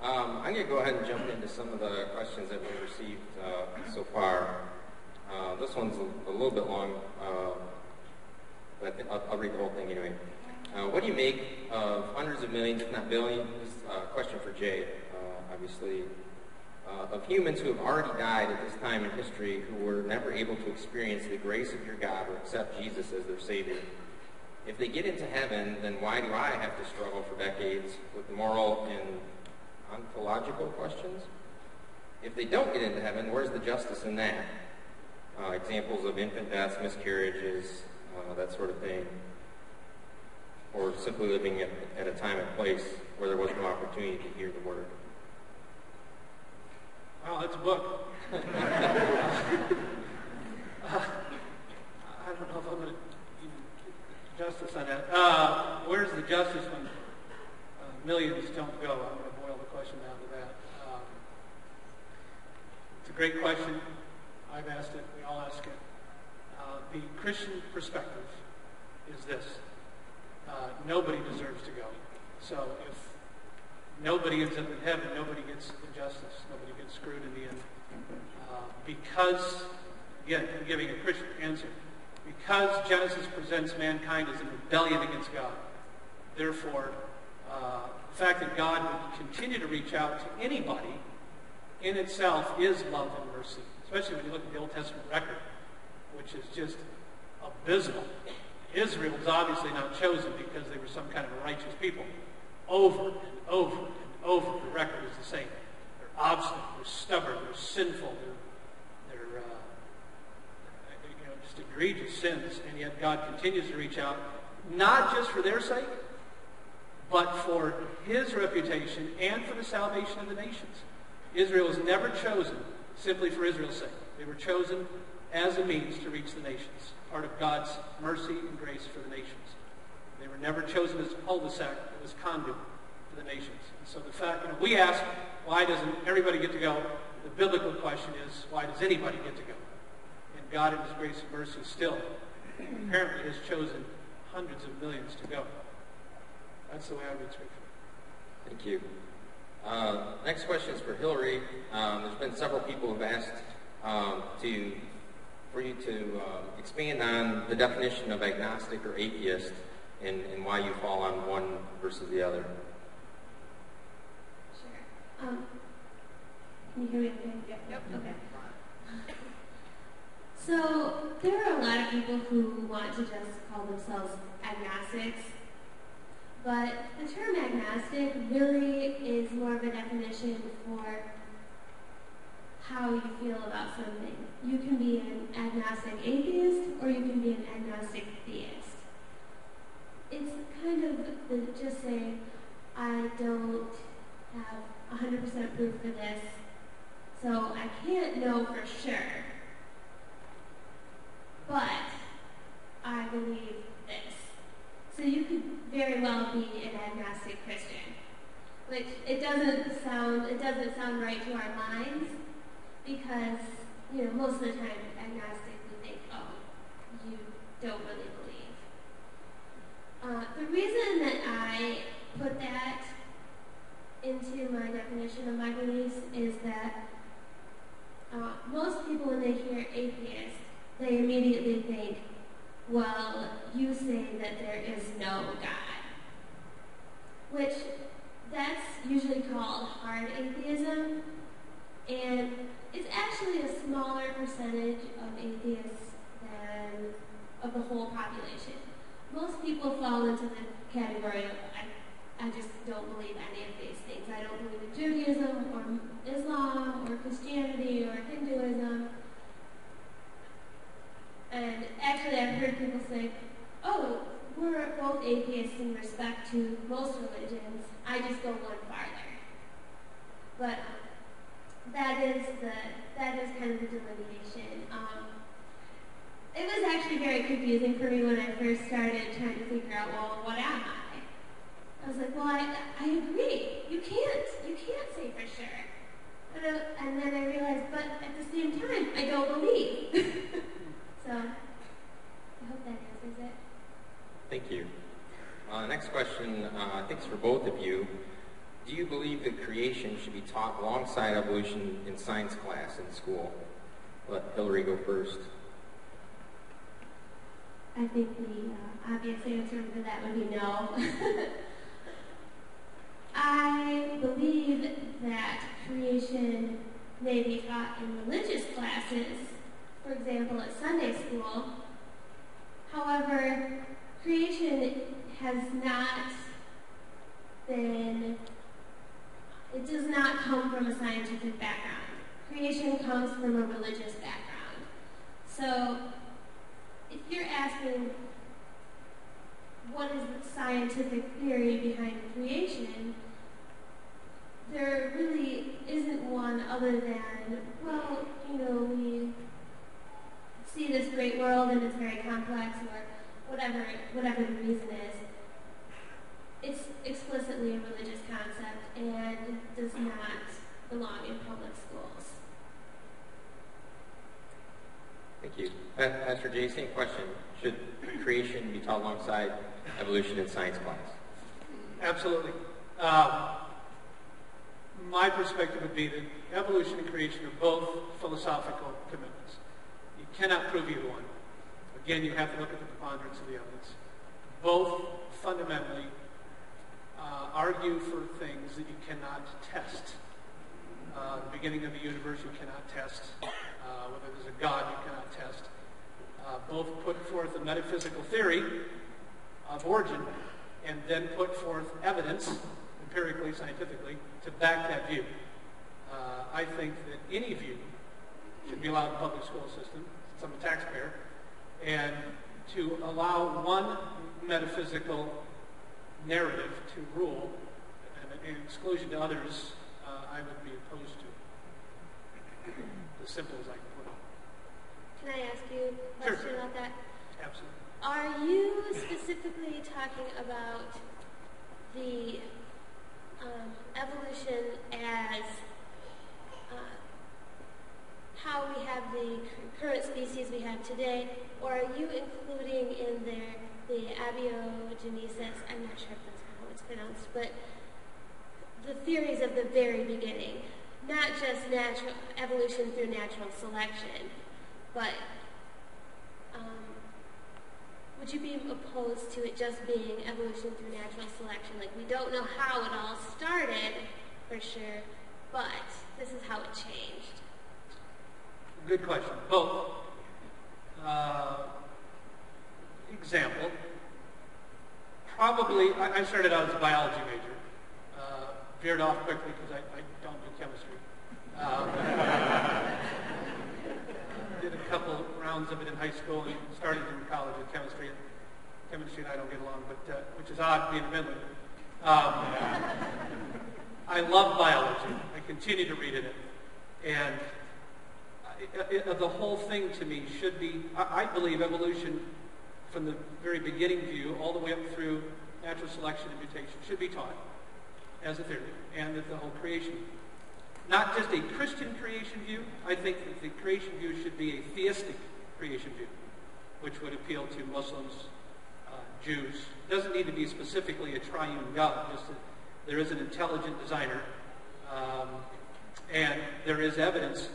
I'm going to go ahead and jump into some of the questions that we've received so far. This one's a little bit long, but I'll read the whole thing anyway. What do you make of hundreds of millions, if not billions, question for Jay, obviously, of humans who have already died at this time in history who were never able to experience the grace of your God or accept Jesus as their Savior? If they get into heaven, then why do I have to struggle for decades with moral and ontological questions? If they don't get into heaven, where's the justice in that? Examples of infant deaths, miscarriages, that sort of thing. Or simply living at a time and place where there was no opportunity to hear the word. Wow, that's a book. I don't know if I'm going to give justice on that. Where's the justice when millions don't go? I'm going to boil the question down to that. It's a great question. I've asked it. We all ask it. The Christian perspective is this. Nobody deserves to go. So if nobody ends up in heaven, nobody gets injustice. Nobody gets screwed in the end. Because, again, I'm giving a Christian answer. Because Genesis presents mankind as in rebellion against God, therefore, the fact that God would continue to reach out to anybody in itself is love and mercy. Especially when you look at the Old Testament record, which is just abysmal. Israel was obviously not chosen because they were some kind of a righteous people. Over and over and over, the record is the same. They're obstinate, they're stubborn, they're sinful, they're just egregious sins, and yet God continues to reach out, not just for their sake, but for His reputation and for the salvation of the nations. Israel was never chosen simply for Israel's sake. They were chosen as a means to reach the nations, part of God's mercy and grace for the nations. They were never chosen as a cul-de-sac, it was conduit for the nations. And so the fact, we ask, why doesn't everybody get to go? The biblical question is, why does anybody get to go? And God in His grace and mercy still apparently has chosen hundreds of millions to go. That's the way I read Scripture. Thank you. Next question is for Hillary. There's been several people who've asked for you to expand on the definition of agnostic or atheist and why you fall on one versus the other. Sure. Can you hear me okay? Yep. Okay. So there are a lot of people who want to just call themselves agnostics, but the term agnostic really is more of a definition for how you feel about something. You can be an agnostic atheist, or you can be an agnostic theist. It's kind of just saying, I don't have 100% proof for this, so I can't know for sure, but I believe this. So you could very well be an agnostic Christian, which it doesn't sound right to our minds, because most of the time agnostic we think, oh, you don't really believe. The reason that I put that into my definition of my beliefs is that most people, when they hear atheist, they immediately think, well, you say that there is no God, which that's usually called hard atheism, and it's actually a smaller percentage of atheists than of the whole population. Most people fall into the category of, I just don't believe any of these things. I don't believe in Judaism or Islam or Christianity or Hinduism. And actually I've heard people say, oh, we're both atheists in respect to most religions. I just go one farther. But that is kind of the delineation. It was actually very confusing for me when I first started trying to figure out, well, what am I? I was like, well, I agree. You can't say for sure. And then I realized, but at the same time, I don't believe. So, I hope that answers it. Thank you. Next question, I think it's for both of you. do you believe that creation should be taught alongside evolution in science class in school? Let Hillary go first. I think the obvious answer for that would be no. I believe that creation may be taught in religious classes, for example, at Sunday school. However, creation has not been, it does not come from a scientific background. Creation comes from a religious background. So, if you're asking what is the scientific theory behind creation, there really isn't one other than, well, we see this great world and it's very complex, or whatever the reason is. It's explicitly a religious concept and does not belong in public schools. Thank you. Pastor Jay, same question. Should creation be taught alongside evolution in science class? Absolutely. My perspective would be that evolution and creation are both philosophical commitments. You cannot prove either one. Again, you have to look at the preponderance of the evidence. Both fundamentally argue for things that you cannot test. The beginning of the universe you cannot test. Whether there's a God you cannot test. Both put forth a metaphysical theory of origin and then put forth evidence, empirically, scientifically, to back that view. I think that any view should be allowed in the public school system, since I'm a taxpayer, and to allow one metaphysical narrative to rule and in exclusion to others, I would be opposed to. As simple as I can put it. Can I ask you a question about that? Absolutely. Are you specifically talking about the evolution as how we have the current species we have today, or are you including in there the abiogenesis, I'm not sure if that's how it's pronounced, but the theories of the very beginning, not just natural evolution through natural selection, but would you be opposed to it just being evolution through natural selection? Like, we don't know how it all started, for sure, but this is how it changed. Good question. Both. Example. Probably, I started out as a biology major. Veered off quickly because I don't do chemistry. Did a couple rounds of it in high school and started in college in chemistry. Chemistry and I don't get along, but which is odd being a Midlander. I love biology. I continue to read in it. And the whole thing to me should be, I believe evolution from the very beginning view all the way up through natural selection and mutation should be taught as a theory, and that the whole creation, not just a Christian creation view. I think that the creation view should be a theistic creation view, which would appeal to Muslims, Jews. It doesn't need to be specifically a triune God, just that there is an intelligent designer, and there is evidence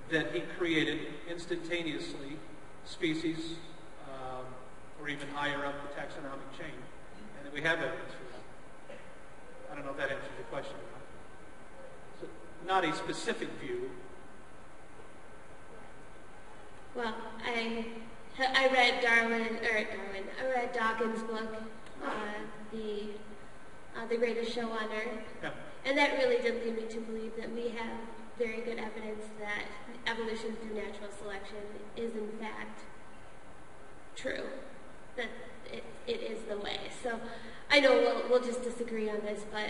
that he created instantaneously species, or even higher up the taxonomic chain, and that we have evidence for that. I don't know if that answers your question or not. So, not a specific view. Well, I read I read Dawkins' book, The Greatest Show on Earth, Yeah. and that really did lead me to believe that we have very good evidence that evolution through natural selection is in fact true, that it is the way. So I know we'll just disagree on this, but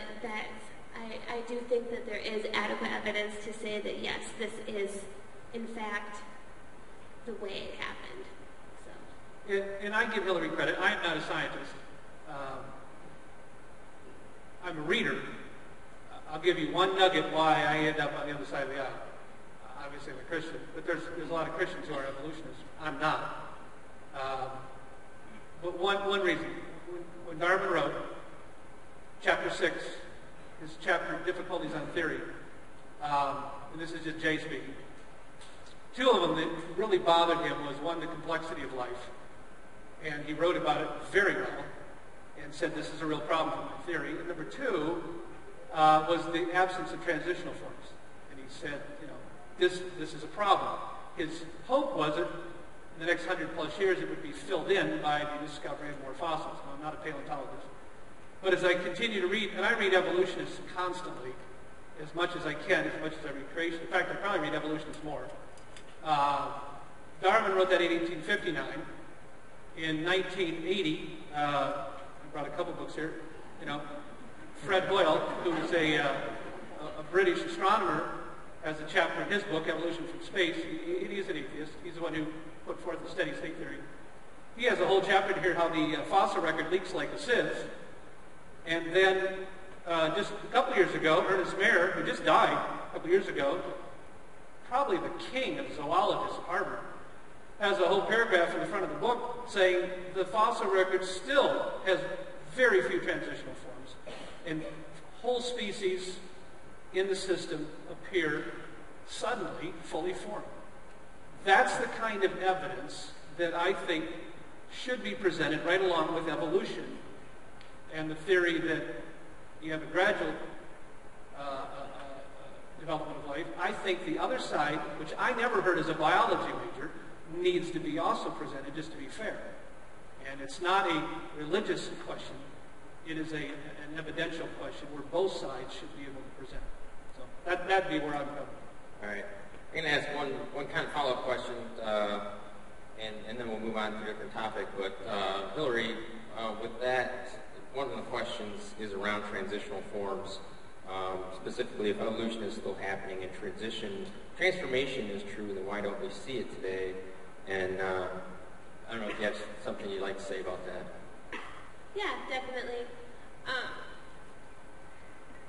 I do think that there is adequate evidence to say that yes, this is in fact the way it happened. So. And I give Hillary credit. I am not a scientist. I'm a reader. I'll give you one nugget why I end up on the other side of the aisle. Obviously, I'm a Christian, but there's a lot of Christians who are evolutionists. I'm not. But one reason. When Darwin wrote chapter 6 his chapter, Difficulties on Theory. And this is just Jay speaking. Two of them that really bothered him was, one, the complexity of life. And he wrote about it very well and said this is a real problem for my theory. And number two was the absence of transitional forms. And he said, this is a problem. His hope was that in the next 100+ years it would be filled in by the discovery of more fossils. Now, I'm not a paleontologist. But as I continue to read, and I read evolutionists constantly, as much as I can, as much as I read creation. In fact, I probably read evolutionists more. Darwin wrote that in 1859. In 1980, I brought a couple books here. Fred Hoyle, who was a British astronomer, has a chapter in his book, Evolution from Space. He's an atheist. He's the one who put forth the steady state theory. He has a whole chapter to hear how the fossil record leaks like a sieve. And then just a couple years ago, Ernest Mayr, who just died a couple years ago, probably the king of zoologists at Harvard, has a whole paragraph in the front of the book saying the fossil record still has very few transitional forms. And whole species in the system appear suddenly fully formed. That's the kind of evidence that I think should be presented right along with evolution and the theory that you have a gradual development of life. I think the other side, which I never heard as a biology major, needs to be also presented, just to be fair. And it's not a religious question. It is an evidential question where both sides should be able to present. So that'd be where I'm going. All right. I'm going to ask one kind of follow-up question, and then we'll move on to a different topic. But Hillary, with that, one of the questions is around transitional forms, specifically if evolution is still happening and transformation is true, then why don't we see it today? And I don't know if you have something you'd like to say about that. Yeah, definitely.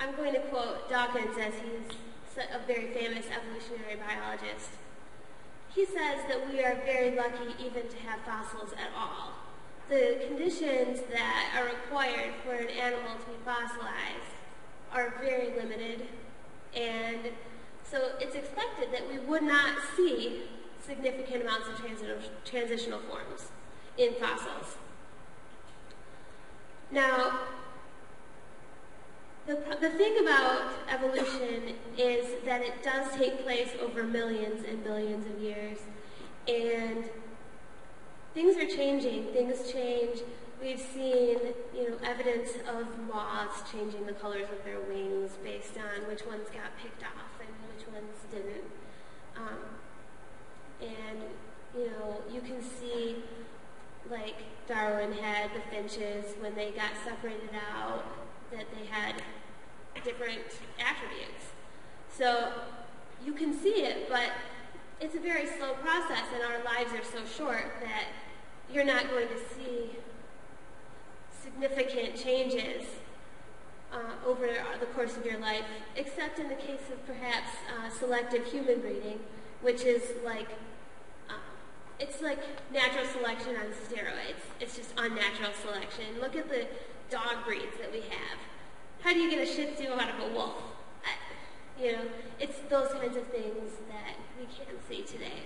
I'm going to quote Dawkins, as he's a very famous evolutionary biologist. He says that we are very lucky even to have fossils at all. The conditions that are required for an animal to be fossilized are very limited, and so it's expected that we would not see significant amounts of transitional forms in fossils. Now, the thing about evolution is that it does take place over millions and billions of years, and things are changing. Things change. We've seen, evidence of moths changing the colors of their wings based on which ones got picked off and which ones didn't. You can see, like Darwin had the finches when they got separated out, that they had different attributes. So you can see it, but it's a very slow process, and our lives are so short that you're not going to see significant changes over the course of your life, except in the case of perhaps selective human breeding, which is it's like natural selection on steroids. It's just unnatural selection. Look at the dog breeds that we have. How do you get a Shih Tzu out of a wolf? It's those kinds of things that we can't see today.